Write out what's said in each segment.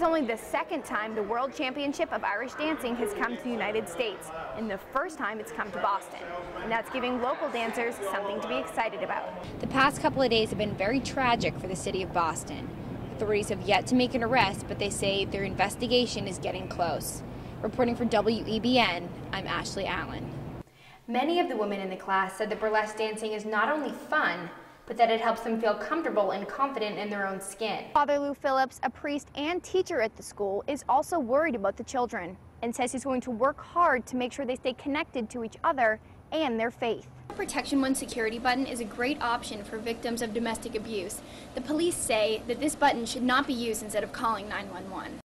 only the second time the World Championship of Irish Dancing has come to the United States, and the first time it's come to Boston. And that's giving local dancers something to be excited about. The past couple of days have been very tragic for the city of Boston. Authorities have yet to make an arrest, but they say their investigation is getting close. Reporting for WEBN, I'm Ashley Allen. Many of the women in the class said that burlesque dancing is not only fun, but that it helps them feel comfortable and confident in their own skin. Father Lou Phillips, a priest and teacher at the school, is also worried about the children and says he's going to work hard to make sure they stay connected to each other and their faith. The Protection One security button is a great option for victims of domestic abuse. The police say that this button should not be used instead of calling 911.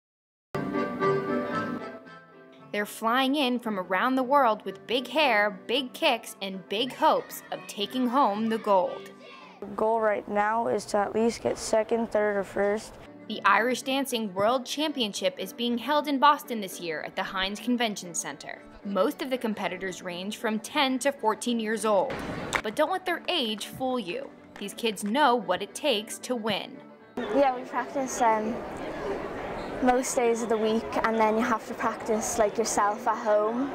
They're flying in from around the world with big hair, big kicks, and big hopes of taking home the gold. The goal right now is to at least get second, third, or first. The Irish Dancing World Championship is being held in Boston this year at the Heinz Convention Center. Most of the competitors range from 10 to 14 years old. But don't let their age fool you. These kids know what it takes to win. Yeah, we practice most days of the week, and then you have to practice like yourself at home.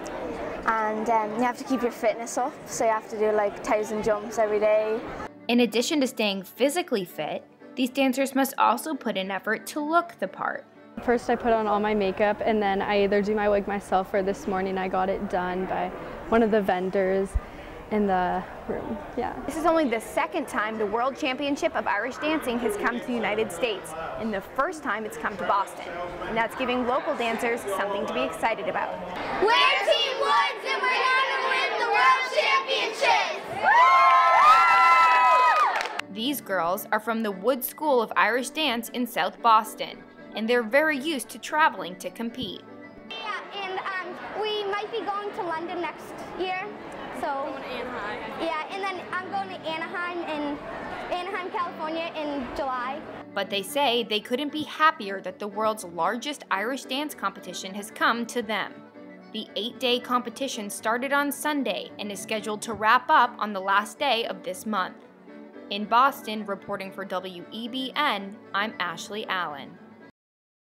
And you have to keep your fitness up, so you have to do like 1,000 jumps every day. In addition to staying physically fit, these dancers must also put in effort to look the part. First I put on all my makeup, and then I either do my wig myself, or this morning I got it done by one of the vendors in the room. Yeah. This is only the second time the World Championship of Irish Dancing has come to the United States, and the first time it's come to Boston. And that's giving local dancers something to be excited about. We're Team Woods, and we're going to win the World Championships! These girls are from the Wood School of Irish Dance in South Boston, and they're very used to traveling to compete. Yeah, and we might be going to London next year. So going to Anaheim. Yeah, and then I'm going to Anaheim, California in July. But they say they couldn't be happier that the world's largest Irish dance competition has come to them. The 8-day competition started on Sunday and is scheduled to wrap up on the last day of this month. In Boston, reporting for WEBN, I'm Ashley Allen.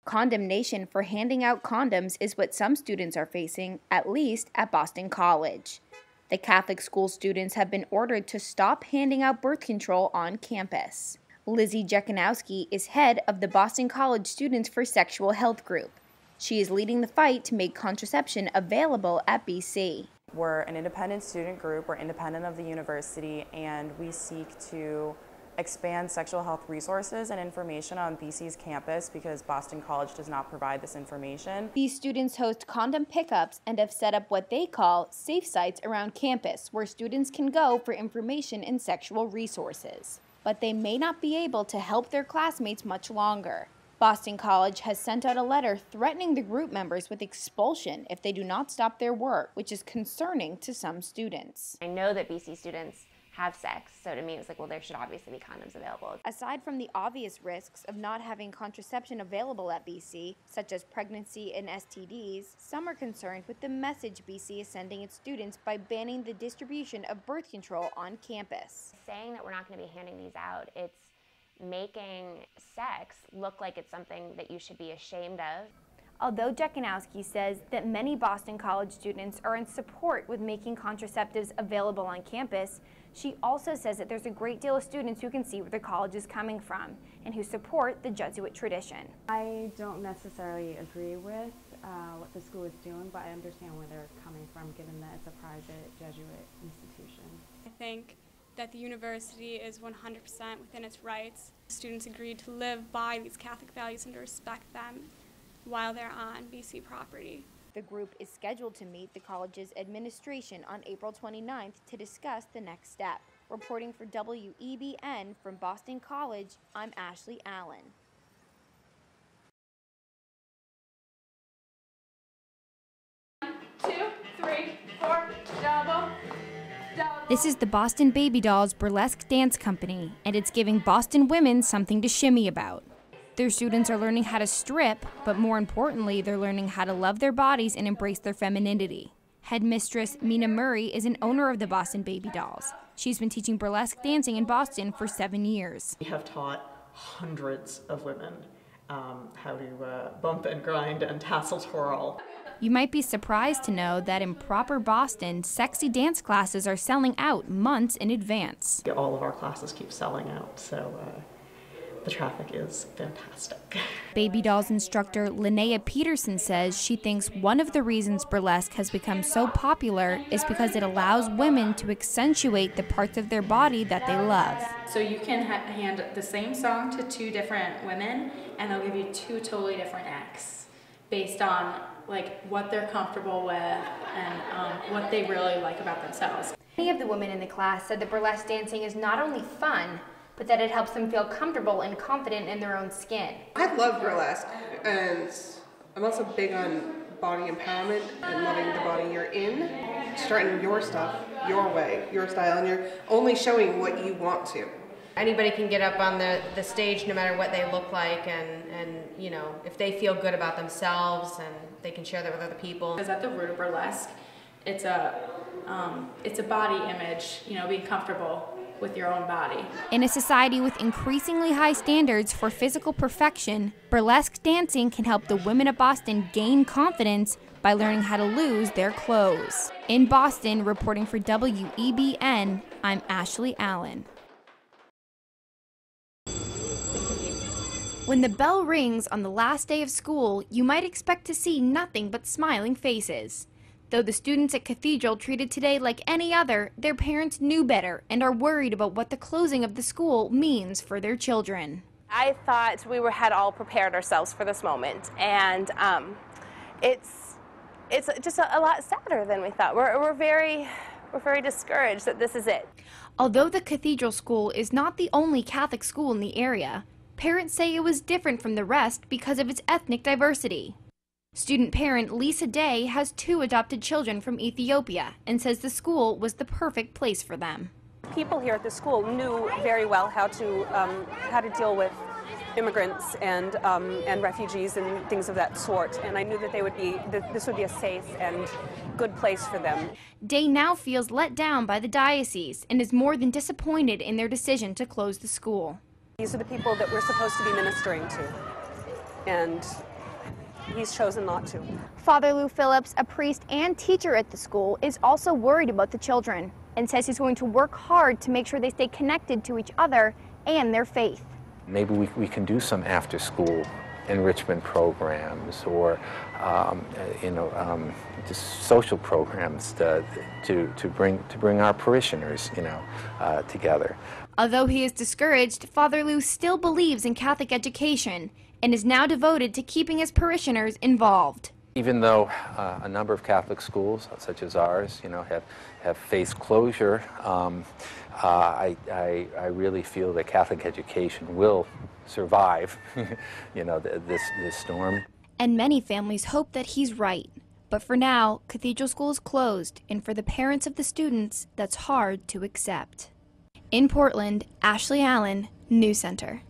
Condemnation for handing out condoms is what some students are facing, at least at Boston College. The Catholic school students have been ordered to stop handing out birth control on campus. Lizzie Jekanowski is head of the Boston College Students for Sexual Health group. She is leading the fight to make contraception available at BC. We're an independent student group, we're independent of the university, and we seek to expand sexual health resources and information on BC's campus because Boston College does not provide this information. These students host condom pickups and have set up what they call safe sites around campus where students can go for information and sexual resources. But they may not be able to help their classmates much longer. Boston College has sent out a letter threatening the group members with expulsion if they do not stop their work, which is concerning to some students. I know that BC students have sex, so to me it was like, well, there should obviously be condoms available. Aside from the obvious risks of not having contraception available at BC, such as pregnancy and STDs, some are concerned with the message BC is sending its students by banning the distribution of birth control on campus. Saying that we're not going to be handing these out, it's making sex look like it's something that you should be ashamed of. Although Jekanowski says that many Boston College students are in support with making contraceptives available on campus, she also says that there's a great deal of students who can see where the college is coming from and who support the Jesuit tradition. I don't necessarily agree with what the school is doing, but I understand where they're coming from given that it's a private Jesuit institution. I think that the university is 100% within its rights. Students agreed to live by these Catholic values and to respect them while they're on BC property. The group is scheduled to meet the college's administration on April 29th to discuss the next step. Reporting for WEBN from Boston College, I'm Ashley Allen. This is the Boston Baby Dolls Burlesque Dance Company, and it's giving Boston women something to shimmy about. Their students are learning how to strip, but more importantly, they're learning how to love their bodies and embrace their femininity. Headmistress Mina Murray is an owner of the Boston Baby Dolls. She's been teaching burlesque dancing in Boston for 7 years. We have taught hundreds of women, how to bump and grind and tassel twirl. You might be surprised to know that in proper Boston, sexy dance classes are selling out months in advance. All of our classes keep selling out, so the traffic is fantastic. Baby dolls instructor Linnea Peterson says she thinks one of the reasons burlesque has become so popular is because it allows women to accentuate the parts of their body that they love. So you can hand the same song to two different women and they'll give you two totally different acts based on like what they're comfortable with and what they really like about themselves. Many of the women in the class said that burlesque dancing is not only fun, but that it helps them feel comfortable and confident in their own skin. I love burlesque, and I'm also big on body empowerment and loving the body you're in, starting your stuff, your way, your style, and you're only showing what you want to. Anybody can get up on the stage no matter what they look like, and you know, if they feel good about themselves and they can share that with other people. Because at the root of burlesque, it's a body image, you know, being comfortable with your own body. In a society with increasingly high standards for physical perfection, burlesque dancing can help the women of Boston gain confidence by learning how to lose their clothes. In Boston, reporting for WEBN, I'm Ashley Allen. When the bell rings on the last day of school, you might expect to see nothing but smiling faces. Though the students at Cathedral treated today like any other, their parents knew better and are worried about what the closing of the school means for their children. I thought we had all prepared ourselves for this moment, and it's just a lot sadder than we thought. We're very discouraged that this is it. Although the Cathedral School is not the only Catholic school in the area, parents say it was different from the rest because of its ethnic diversity. Student parent Lisa Day has 2 adopted children from Ethiopia and says the school was the perfect place for them. People here at the school knew very well how to deal with immigrants and refugees and things of that sort, and I knew that this would be a safe and good place for them. Day now feels let down by the diocese and is more than disappointed in their decision to close the school. These are the people that we're supposed to be ministering to, and he's chosen not to. Father Lou Phillips, a priest and teacher at the school, is also worried about the children and says he's going to work hard to make sure they stay connected to each other and their faith. Maybe we can do some after-school enrichment programs or just social programs to bring our parishioners together. Although he is discouraged, Father Lou still believes in Catholic education and is now devoted to keeping his parishioners involved. Even though a number of Catholic schools, such as ours, have faced closure, I really feel that Catholic education will survive, this storm. And many families hope that he's right. But for now, Cathedral School is closed, and for the parents of the students, that's hard to accept. In Portland, Ashley Allen, News Center.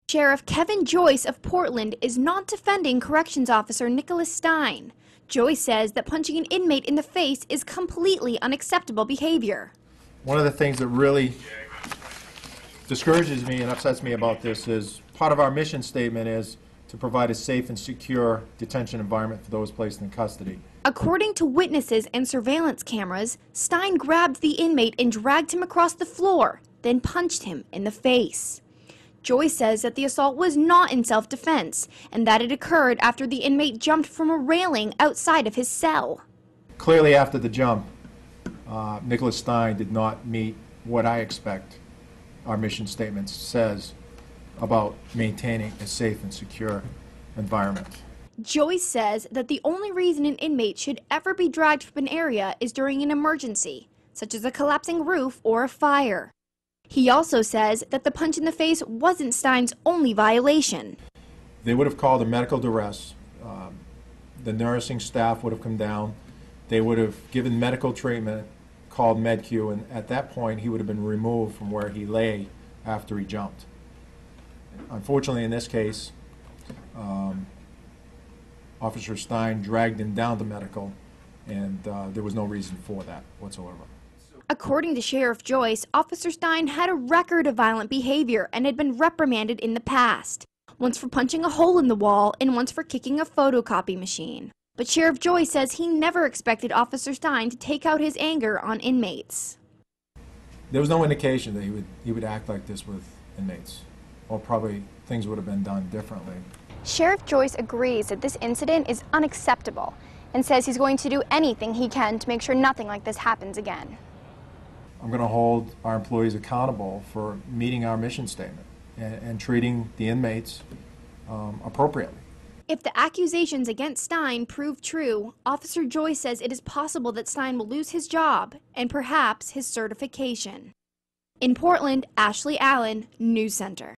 Sheriff Kevin Joyce of Portland is not defending Corrections Officer Nicholas Stein. Joyce says that punching an inmate in the face is completely unacceptable behavior. One of the things that really discourages me and upsets me about this is part of our mission statement is to provide a safe and secure detention environment for those placed in custody. According to witnesses and surveillance cameras, Stein grabbed the inmate and dragged him across the floor, then punched him in the face. Joyce says that the assault was not in self-defense and that it occurred after the inmate jumped from a railing outside of his cell. Clearly after the jump, Nicholas Stein did not meet what I expect our mission statement says about maintaining a safe and secure environment. Joyce says that the only reason an inmate should ever be dragged from an area is during an emergency, such as a collapsing roof or a fire. He also says that the punch in the face wasn't Stein's only violation. They would have called a medical duress. The nursing staff would have come down. They would have given medical treatment, called MedQ, and at that point he would have been removed from where he lay after he jumped. Unfortunately, in this case, Officer Stein dragged him down to medical, and there was no reason for that whatsoever. According to Sheriff Joyce, Officer Stein had a record of violent behavior and had been reprimanded in the past. once for punching a hole in the wall and once for kicking a photocopy machine. But Sheriff Joy says he never expected Officer Stein to take out his anger on inmates. There was no indication that he would act like this with inmates, or probably things would have been done differently. Sheriff Joyce agrees that this incident is unacceptable and says he's going to do anything he can to make sure nothing like this happens again. I'm going to hold our employees accountable for meeting our mission statement and treating the inmates appropriately. If the accusations against Stein prove true, Officer Joy says it is possible that Stein will lose his job and perhaps his certification. In Portland, Ashley Allen, News Center.